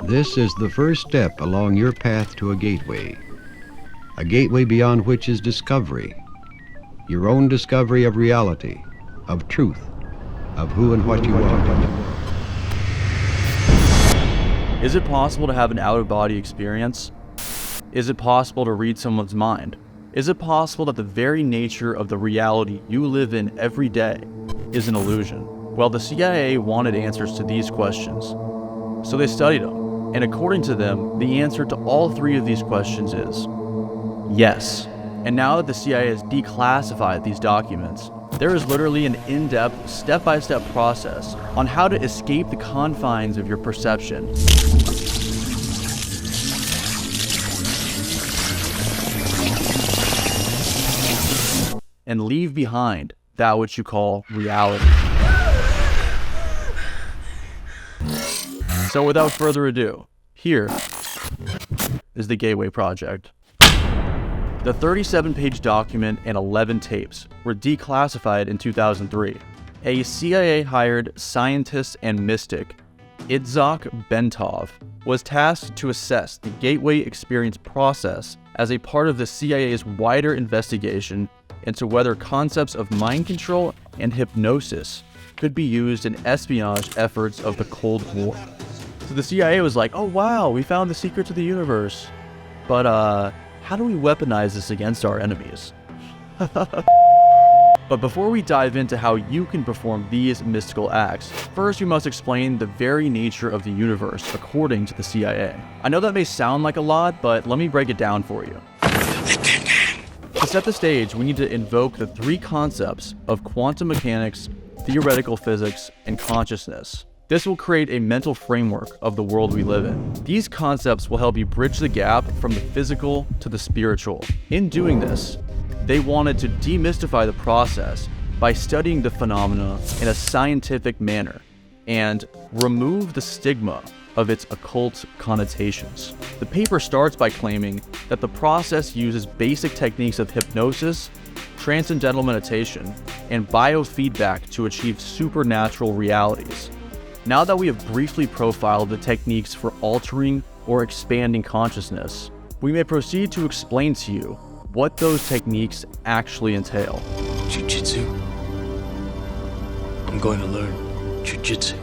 This is the first step along your path to a gateway beyond which is discovery, your own discovery of reality, of truth, of who and what you are. Is it possible to have an out-of-body experience? Is it possible to read someone's mind? Is it possible that the very nature of the reality you live in every day is an illusion? Well, the CIA wanted answers to these questions, so they studied them. And according to them, the answer to all three of these questions is yes. And now that the CIA has declassified these documents, there is literally an in-depth, step-by-step process on how to escape the confines of your perception and leave behind that which you call reality. So without further ado, here is the Gateway Project. The 37-page document and 11 tapes were declassified in 2003. A CIA-hired scientist and mystic, Itzhak Bentov, was tasked to assess the Gateway experience process as a part of the CIA's wider investigation into whether concepts of mind control and hypnosis could be used in espionage efforts of the Cold War. So the CIA was like, oh wow, we found the secret to the universe. But how do we weaponize this against our enemies? But before we dive into how you can perform these mystical acts, first we must explain the very nature of the universe according to the CIA. I know that may sound like a lot, but let me break it down for you. To set the stage, we need to invoke the three concepts of quantum mechanics, theoretical physics, and consciousness. This will create a mental framework of the world we live in. These concepts will help you bridge the gap from the physical to the spiritual. In doing this, they wanted to demystify the process by studying the phenomena in a scientific manner and remove the stigma of its occult connotations. The paper starts by claiming that the process uses basic techniques of hypnosis, transcendental meditation, and biofeedback to achieve supernatural realities. Now that we have briefly profiled the techniques for altering or expanding consciousness, we may proceed to explain to you what those techniques actually entail. Jiu-Jitsu? I'm going to learn Jiu-Jitsu.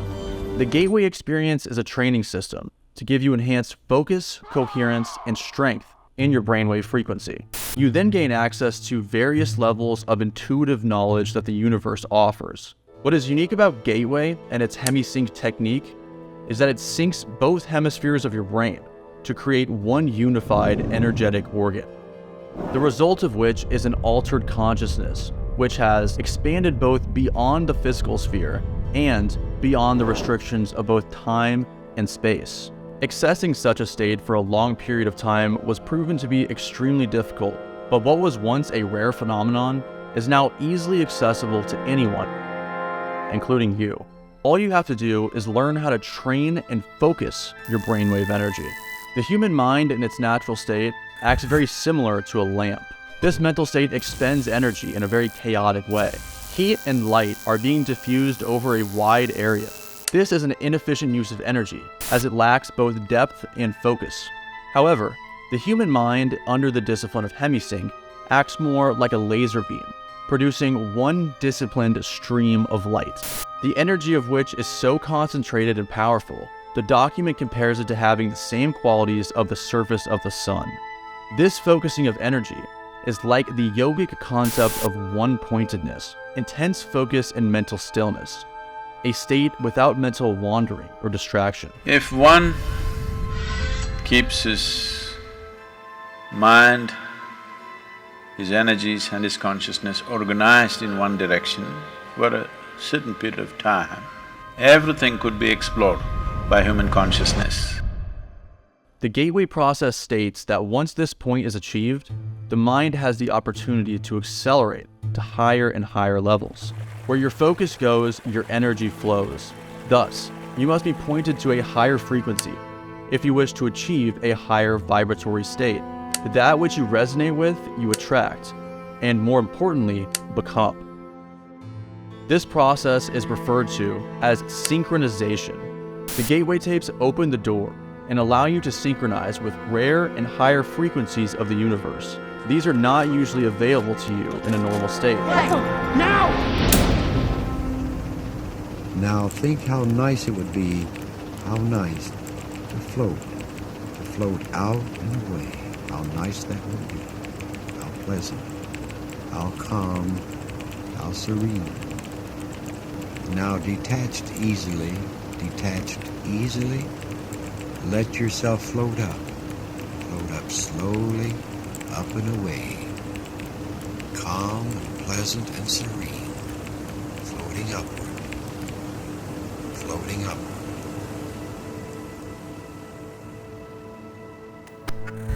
The Gateway experience is a training system to give you enhanced focus, coherence, and strength in your brainwave frequency. You then gain access to various levels of intuitive knowledge that the universe offers. What is unique about Gateway and its hemisync technique is that it syncs both hemispheres of your brain to create one unified energetic organ, the result of which is an altered consciousness, which has expanded both beyond the physical sphere and beyond the restrictions of both time and space. Accessing such a state for a long period of time was proven to be extremely difficult, but what was once a rare phenomenon is now easily accessible to anyone, including you. All you have to do is learn how to train and focus your brainwave energy. The human mind in its natural state acts very similar to a lamp. This mental state expends energy in a very chaotic way. Heat and light are being diffused over a wide area. This is an inefficient use of energy, as it lacks both depth and focus. However, the human mind, under the discipline of hemisync, acts more like a laser beam, producing one disciplined stream of light, the energy of which is so concentrated and powerful, the document compares it to having the same qualities of the surface of the sun. This focusing of energy is like the yogic concept of one-pointedness, intense focus and mental stillness, a state without mental wandering or distraction. If one keeps his mind, his energies and his consciousness organized in one direction for a certain period of time, everything could be explored by human consciousness. The Gateway process states that once this point is achieved, the mind has the opportunity to accelerate to higher and higher levels. Where your focus goes, your energy flows. Thus, you must be pointed to a higher frequency if you wish to achieve a higher vibratory state. That which you resonate with, you attract, and more importantly, become. This process is referred to as synchronization. The Gateway tapes open the door and allow you to synchronize with rare and higher frequencies of the universe. These are not usually available to you in a normal state. Now think how nice it would be, how nice to float out and away. How nice that would be, how pleasant, how calm, how serene. Now detached easily, let yourself float up slowly, up and away, calm and pleasant and serene, floating upward.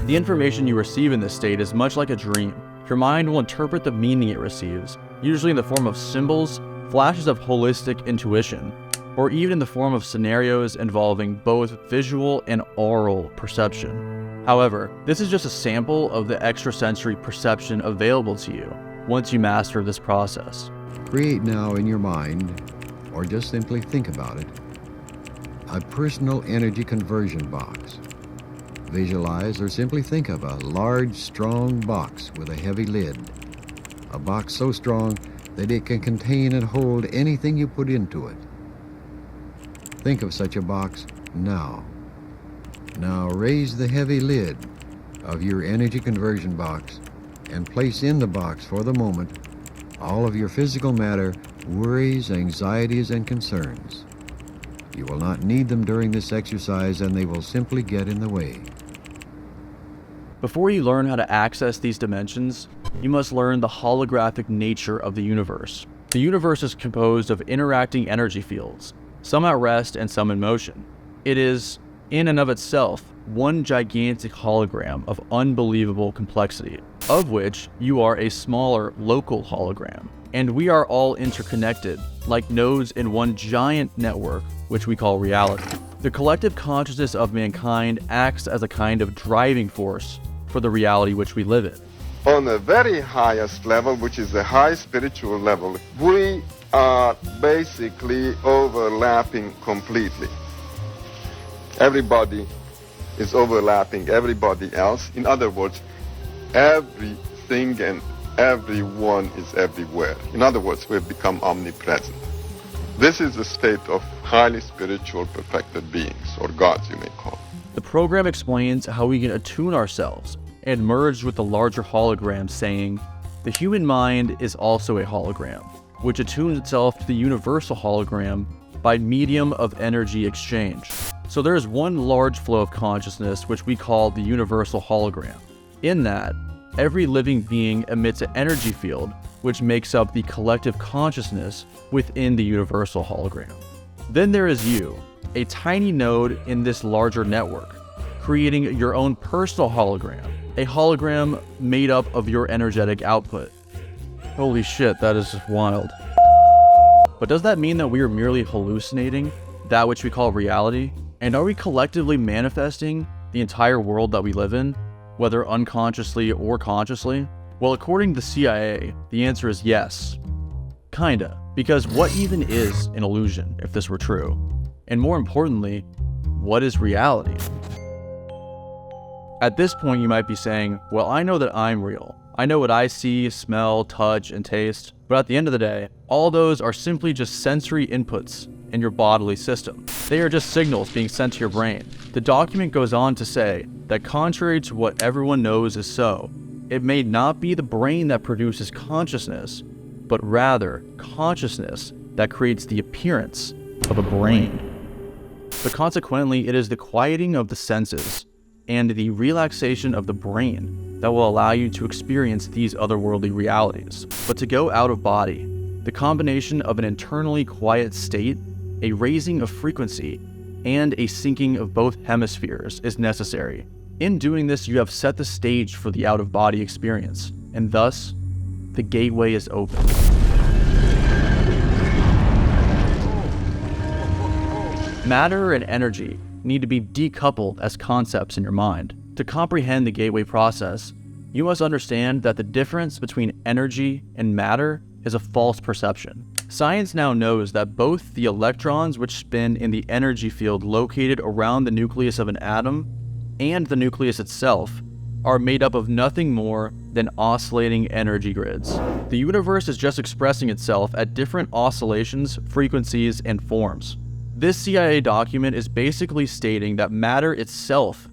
The information you receive in this state is much like a dream. Your mind will interpret the meaning it receives, usually in the form of symbols, flashes of holistic intuition, or even in the form of scenarios involving both visual and aural perception. However, this is just a sample of the extrasensory perception available to you once you master this process. Create now in your mind, or just simply think about it, a personal energy conversion box. Visualize or simply think of a large, strong box with a heavy lid. A box so strong that it can contain and hold anything you put into it. Think of such a box now. Now raise the heavy lid of your energy conversion box and place in the box for the moment all of your physical matter, worries, anxieties, and concerns. You will not need them during this exercise, and they will simply get in the way. Before you learn how to access these dimensions, you must learn the holographic nature of the universe. The universe is composed of interacting energy fields, some at rest and some in motion. It is, in and of itself, one gigantic hologram of unbelievable complexity, of which you are a smaller local hologram. And we are all interconnected, like nodes in one giant network, which we call reality. The collective consciousness of mankind acts as a kind of driving force for the reality which we live in. On the very highest level, which is the high spiritual level, we are basically overlapping completely. Everybody is overlapping everybody else. In other words, everything and everyone is everywhere. In other words, we've become omnipresent. This is a state of highly spiritual perfected beings, or gods you may call them. The program explains how we can attune ourselves and merge with the larger hologram, saying, the human mind is also a hologram, which attunes itself to the universal hologram by medium of energy exchange. So there is one large flow of consciousness which we call the universal hologram. In that, every living being emits an energy field which makes up the collective consciousness within the universal hologram. Then there is you, a tiny node in this larger network, creating your own personal hologram, a hologram made up of your energetic output. Holy shit, that is just wild. But does that mean that we are merely hallucinating that which we call reality? And are we collectively manifesting the entire world that we live in, whether unconsciously or consciously? Well, according to the C.I.A., the answer is yes. Kinda. Because what even is an illusion, if this were true? And more importantly, what is reality? At this point, you might be saying, well, I know that I'm real. I know what I see, smell, touch, and taste. But at the end of the day, all those are simply just sensory inputs in your bodily system. They are just signals being sent to your brain. The document goes on to say that contrary to what everyone knows is so, it may not be the brain that produces consciousness, but rather consciousness that creates the appearance of a brain. But consequently, it is the quieting of the senses and the relaxation of the brain that will allow you to experience these otherworldly realities. But to go out of body, the combination of an internally quiet state, a raising of frequency, and a syncing of both hemispheres is necessary. In doing this, you have set the stage for the out-of-body experience, and thus, the gateway is open. Matter and energy need to be decoupled as concepts in your mind. To comprehend the gateway process, you must understand that the difference between energy and matter is a false perception. Science now knows that both the electrons which spin in the energy field located around the nucleus of an atom and the nucleus itself are made up of nothing more than oscillating energy grids. The universe is just expressing itself at different oscillations, frequencies, and forms. This CIA document is basically stating that matter itself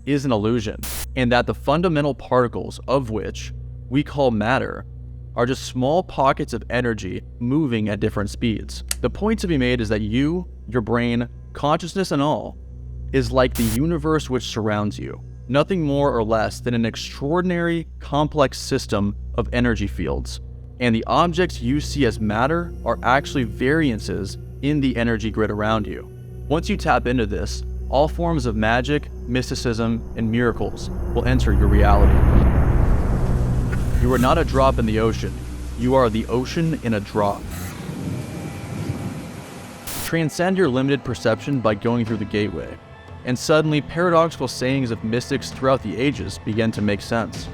is an illusion, and that the fundamental particles of which we call matter are just small pockets of energy moving at different speeds. The point to be made is that you, your brain, consciousness and all, is like the universe which surrounds you, nothing more or less than an extraordinary, complex system of energy fields, and the objects you see as matter are actually variances in the energy grid around you. Once you tap into this, all forms of magic, mysticism, and miracles will enter your reality. You are not a drop in the ocean. You are the ocean in a drop. Transcend your limited perception by going through the gateway, and suddenly paradoxical sayings of mystics throughout the ages begin to make sense.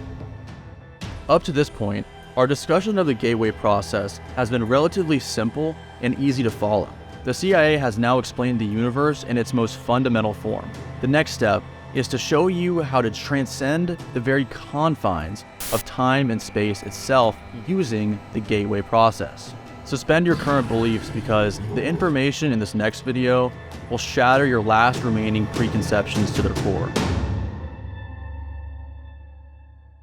Up to this point, our discussion of the gateway process has been relatively simple and easy to follow. The CIA has now explained the universe in its most fundamental form. The next step is to show you how to transcend the very confines of time and space itself using the gateway process. Suspend your current beliefs because the information in this next video will shatter your last remaining preconceptions to their core.